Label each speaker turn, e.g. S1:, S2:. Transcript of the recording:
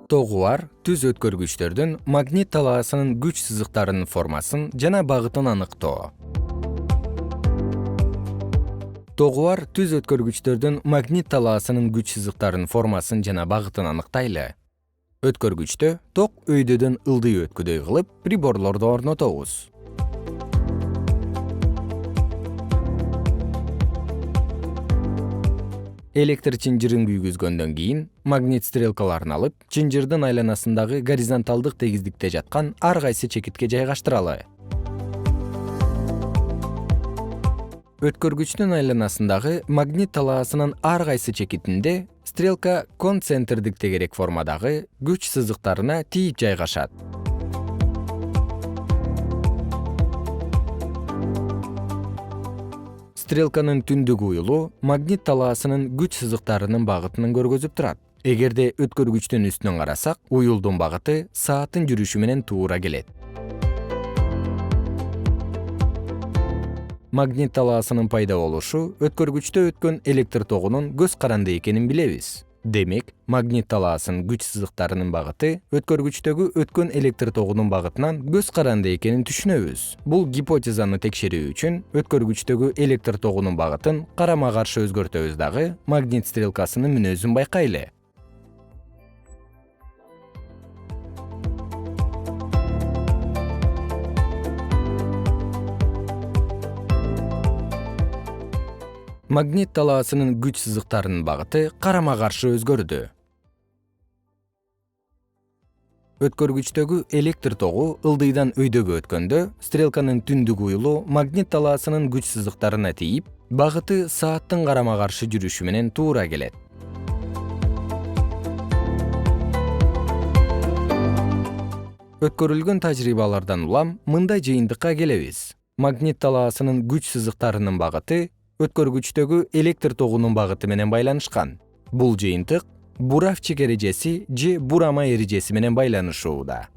S1: Тогуар түз өткөргүчтөрдүн магнит талаасынын күч сызыктарынын формасын жана багытын аныктоо. Тогуар түз өткөргүчтөрдүн магнит талаасынын күч сызыктарынын формасын жана багытын аныктайлы. Өткөргүчтө ток өйдөдөн ылдый өткүдөй кылып приборлорду орнотобуз. Электр чынжырын күйгүзгөндөн кийин магнит стрелкаларын алып, чынжырдын айланасындагы горизонталдык тегиздикте жаткан ар кайсы чекитке жайгаштыралы. Өткөргүчтүн айланасындагы магнит талаасынын ар кайсы чекитинде стрелка концентрдик тегерек формадагы күч сызыктарына тийип жайгашат. Стрелканын түндүк уюлу магнит талаасынын күч сызыктарынын багытын көргөзүп турат. Эгерде өткөргүчтүн үстүнөн карасак, уюлдун багыты сааттын жүрүшү менен туура келет. Магнит талаасынын пайда болушу өткөргүчтө өткөн электр тогунун көз каранды экенин билебиз. Демек, магнит талаасынын күч сызыктарынын багыты өткөргүчтөгү өткөн электр тогунун багытынан көз каранды экенин түшүнөбүз. Бул гипотезаны текшерүү үчүн өткөргүчтөгү электр тогунун багытын карама-каршы өзгөртөбүз дагы магнит стрелкасынын мүнөзүн байкайлы. Магнит талаасынын күч сызыктарынын багыты карама-каршы өзгөрдү. Өткөргүчтөгү электр тогу ылдыйдан өйдөгө өткөндө, стрелканын түндүк уюлу магнит талаасынын күч сызыктарына тийип, багыты сааттын карама-каршы жүрүшү менен туура келет. Өткөрүлгөн тажрыйбалардан улам мындай жыйынтыкка келебиз. Магнит талаасынын күч сызыктарынын багыты өткөргүчтөгү электр тогунун багыты менен байланышкан. Бул жыйынтык Буравчик эрежеси же бурама эрежеси менен байланышууда.